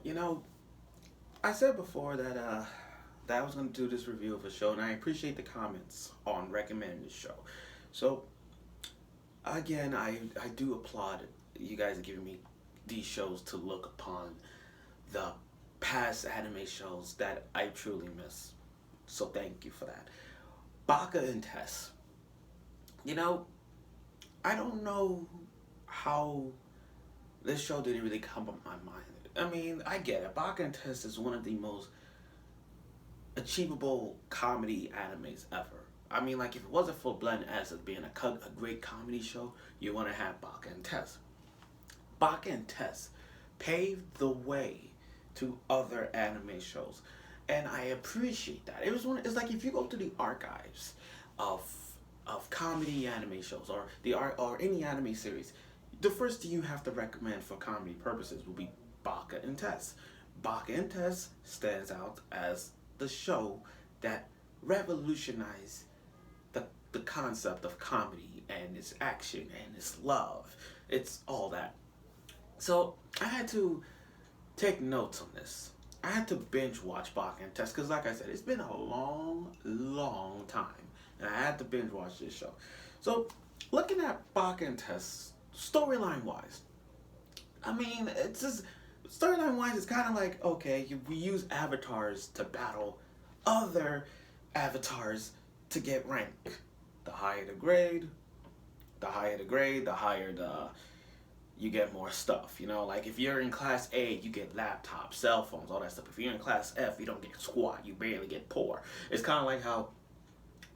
You know, I said before that I was gonna do this review of a show, and I appreciate the comments on recommending the show. So again, I do applaud you guys are giving me these shows to look upon the past anime shows that I truly miss. So thank you for that. Baka and Tess. You know, I don't know how this show didn't really come up my mind. I mean, I get it. Baka and Test is one of the most achievable comedy animes ever. I mean, like, if it wasn't for Blend S as being a great comedy show, you want to have Baka and Test. Baka and Test paved the way to other anime shows, and I appreciate that. It was one. It's like if you go to the archives of comedy anime shows or the art or any anime series, the first thing you have to recommend for comedy purposes will be Baka and Tess. Baka and Tess stands out as the show that revolutionized the concept of comedy and its action and its love. It's all that. So I had to take notes on this. I had to binge watch Baka and Tess because, like I said, it's been a long, long time, and I had to binge watch this show. So, looking at Baka and Tess, storyline wise, I mean, it's just storyline wise, it's kind of like okay, we use avatars to battle other avatars to get rank. The higher the grade, the higher the you get more stuff. You know, like if you're in class A, you get laptops, cell phones, all that stuff. If you're in class F, you don't get squat. You barely get poor. It's kind of like how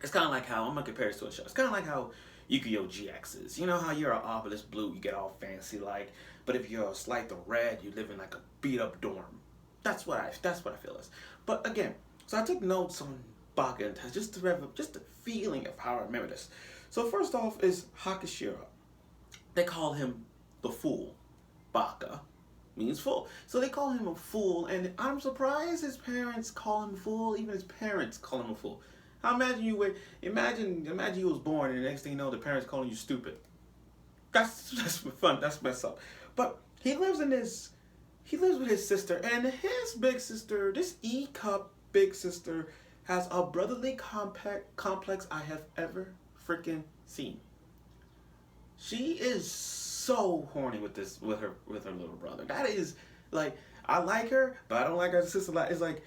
I'm gonna compare this to a show. It's kind of like how Yu-Gi-Oh GX is. You know how you're an obelisk blue, you get all fancy like, but if you're a slight of red, you live in like a beat up dorm. That's what I feel is. But again, so I took notes on Baka and Test just to just the feeling of how I remember this. So first off is Hakashira. They call him the fool. Baka means fool. So they call him a fool, and I'm surprised his parents call him a fool. Even his parents call him a fool. I imagine you would imagine you was born, and the next thing you know, the parents calling you stupid. That's fun. That's messed up. But he lives with his sister, and his big sister, this E cup big sister, has a brotherly complex I have ever freaking seen. She is so horny with her little brother. That is like I like her, but I don't like her sister. Like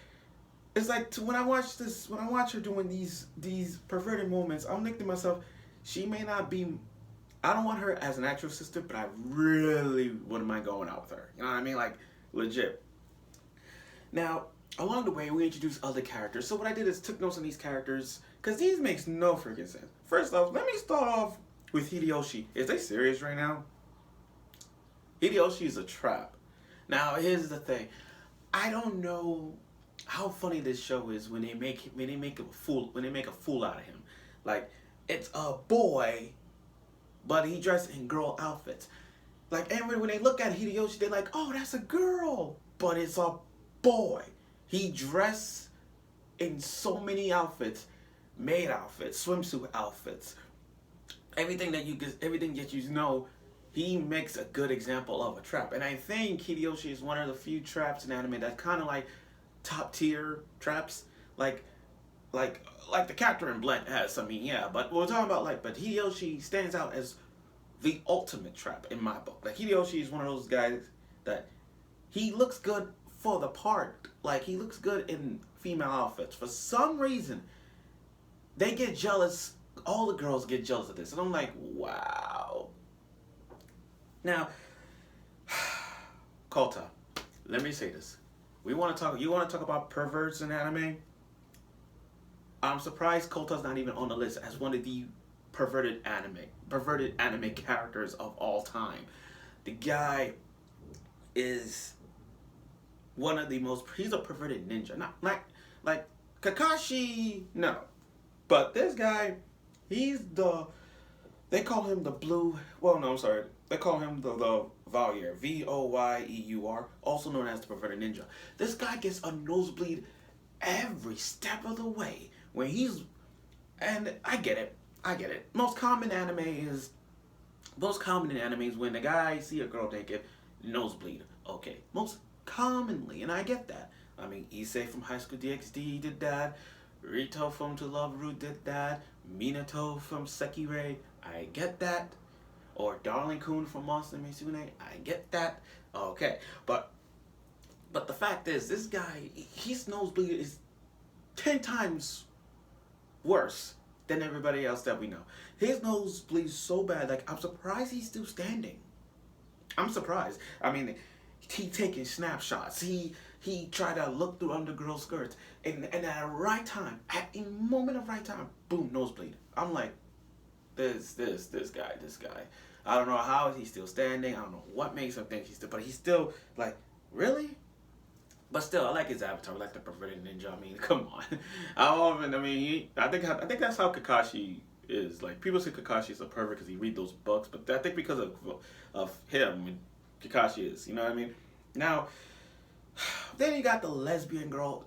when I watch her doing these perverted moments, I'm thinking to myself, she may not be. I don't want her as an actual sister, but I really wouldn't mind going out with her. You know what I mean? Like legit. Now along the way, we introduced other characters. So what I did is took notes on these characters because these makes no freaking sense. First off, let me start off with Hideyoshi. Is they serious right now? Hideyoshi is a trap. Now here's the thing. I don't know how funny this show is when they make a fool out of him. Like it's a boy, but he dressed in girl outfits. Like everyone when they look at Hideyoshi, they're like, "Oh, that's a girl," but it's a boy. He dressed in so many outfits, maid outfits, swimsuit outfits, everything that you know. He makes a good example of a trap, and I think Hideyoshi is one of the few traps in anime that kind of like top tier traps, like like the character in Blend has. I mean, yeah, but we're talking about but Hideyoshi stands out as the ultimate trap in my book. Like Hideyoshi is one of those guys that he looks good for the part. Like he looks good in female outfits. For some reason, they get jealous. All the girls get jealous of this, and I'm like, wow. Now, Kota, let me say this. We want to talk. You want to talk about perverts in anime? I'm surprised Kota's not even on the list as one of the perverted anime characters of all time. The guy is one of the most. He's a perverted ninja. Not like Kakashi. No, but this guy, he's the. They call him the blue. Well, no, I'm sorry. They call him the Voyeur. Voyeur, also known as the perverted ninja. This guy gets a nosebleed every step of the way when he's. And I get it. Most common in animes when the guy see a girl naked, nosebleed. Okay. Most commonly, and I get that. I mean, Issei from High School DxD did that. Rito from To Love Ru did that. Minato from Sekirei, I get that. Or Darling Kun from Monster Mitsune, I get that. Okay, but the fact is, this guy, his nosebleed is 10 times worse than everybody else that we know. His nose bleeds so bad, like, I'm surprised he's still standing. I'm surprised. I mean, he taking snapshots. He tried to look through under girls' skirts, and at the right time, at a moment of right time, boom, nosebleed. I'm like, this guy. I don't know how he's still standing. I don't know what makes him think he's still, but he's still like, really? But still, I like his avatar. I like the perverted ninja. I mean, come on. I think that's how Kakashi is. Like, people say Kakashi is a pervert because he read those books, but I think because of him, Kakashi is. You know what I mean? Now, then you got the lesbian girl.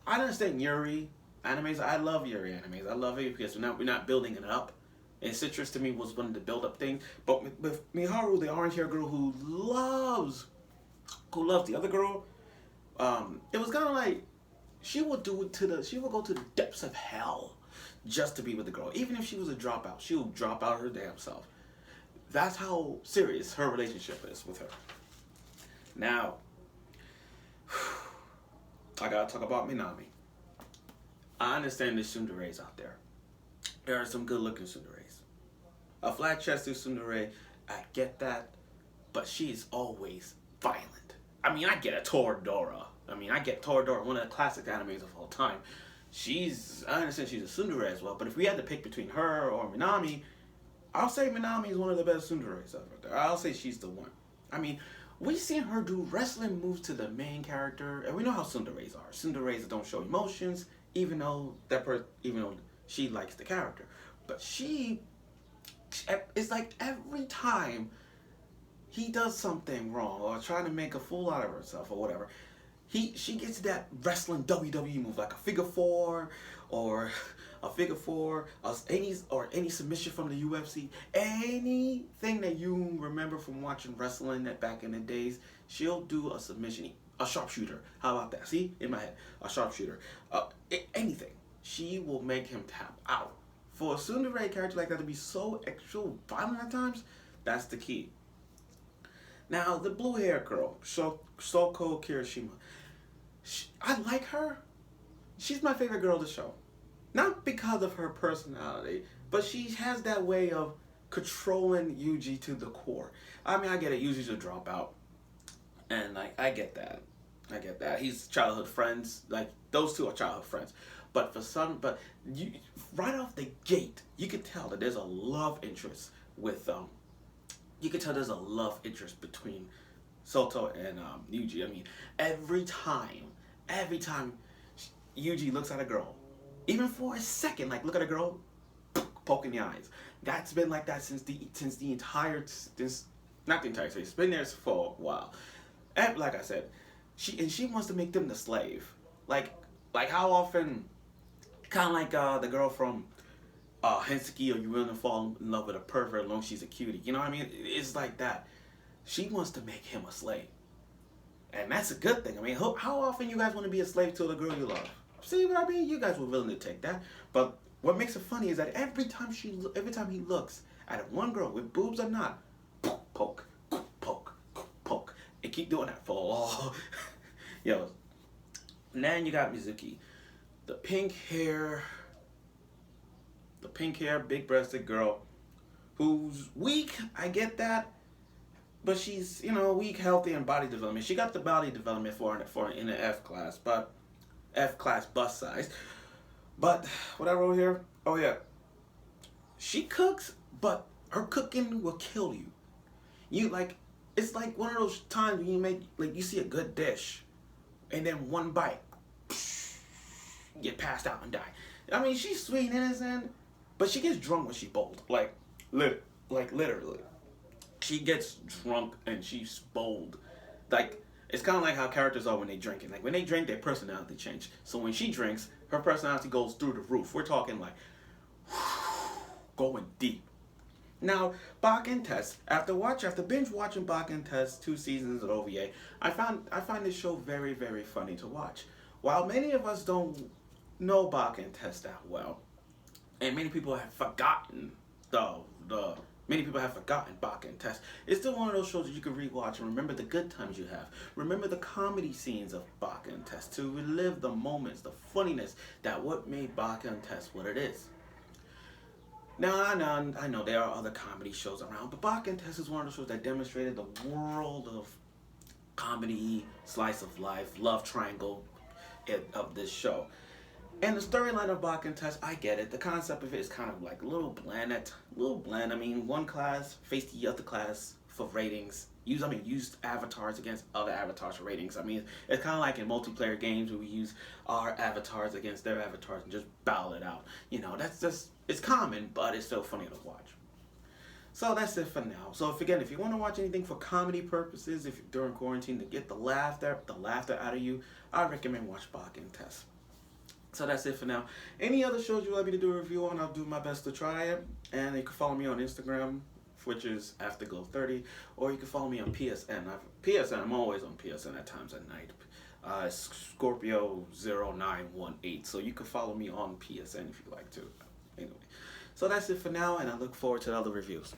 I understand Yuri animes. I love Yuri animes. I love it because we're not building it up. And Citrus to me was one of the build up things. But with Miharu, the orange hair girl who loves the other girl, it was kind of like she would go to the depths of hell just to be with the girl. Even if she was a dropout, she would drop out her damn self. That's how serious her relationship is with her. Now, I gotta talk about Minami. I understand there's tsunderes out there. There are some good looking tsunderes. A flat chested tsundere, I get that, but she's always violent. I mean, I get a Toradora. One of the classic animes of all time. I understand she's a tsundere as well, but if we had to pick between her or Minami, I'll say Minami is one of the best tsunderes out there. I'll say she's the one. I mean, we've seen her do wrestling moves to the main character, and we know how tsunderes are. Tsunderes don't show emotions, even though she likes the character. But it's like every time he does something wrong or trying to make a fool out of herself or whatever, she gets that wrestling WWE move, like a figure four or any submission from the UFC, anything that you remember from watching wrestling that back in the days, she'll do a submission, a sharpshooter. How about that? See, in my head, a sharpshooter. Anything. She will make him tap out. For a tsundere character like that to be so extra violent at times, that's the key. Now, the blue hair girl, Soko Kirishima, I like her. She's my favorite girl of the show. Not because of her personality, but she has that way of controlling Yuji to the core. I mean, I get it. Yuji's a dropout. And I get that. He's childhood friends. Like, those two are childhood friends. But right off the gate, you can tell that there's a love interest between Soto and Yuji. I mean, every time Yuji looks at a girl, even for a second, like, look at a girl, poke in the eyes. That's been like that since not the entire series. It's been there for a while. And like I said, she wants to make them the slave. Like how often, kind of like the girl from Henseki, or You Willing to Fall in Love with a Pervert as long as she's a cutie. You know what I mean? It's like that. She wants to make him a slave. And that's a good thing. I mean, how often you guys want to be a slave to the girl you love? See what I mean? You guys were willing to take that. But what makes it funny is that every time he looks at one girl, with boobs or not, poke, and keep doing that for all. Yo. And then you got Mizuki, the pink hair, big-breasted girl, who's weak. I get that, but she's weak, healthy, and body development. She got the body development for in the F class, but F class bust size. But what I wrote here, oh yeah, she cooks, but her cooking will kill you. It's like one of those times when you see a good dish, and then one bite, get passed out and die. I mean, she's sweet and innocent, but she gets drunk when she's bold. Literally. She gets drunk and she's bold. It's kind of like how characters are when they drink. And when they drink, their personality change. So when she drinks, her personality goes through the roof. We're talking going deep. Now, Baka and Test, after binge watching Baka and Test 2 seasons of OVA, I find this show very, very funny to watch. While many of us don't know Baka and Test that well, and many people have forgotten the many people have forgotten Baka and Test. It's still one of those shows that you can rewatch and remember the good times you have. Remember the comedy scenes of Baka and Test to relive the moments, the funniness that what made Baka and Test what it is. Now I know there are other comedy shows around, but Baka and Test is one of the shows that demonstrated the world of comedy, slice of life, love triangle of this show. And the storyline of Bach and Test, I get it. The concept of it is kind of like a little bland. A little bland. I mean, one class faced the other class for ratings. Used avatars against other avatars for ratings. I mean, it's kind of like in multiplayer games where we use our avatars against their avatars and just battle it out. That's just, it's common, but it's still funny to watch. So that's it for now. So if you want to watch anything for comedy purposes, if during quarantine to get the laughter out of you, I recommend watch Bach and Test. So that's it for now. Any other shows you'd like me to do a review on, I'll do my best to try it. And you can follow me on Instagram, which is AfterGlow30, or you can follow me on PSN. I'm always on PSN at times at night. Scorpio0918. So you can follow me on PSN if you'd like to. Anyway, so that's it for now, and I look forward to other reviews.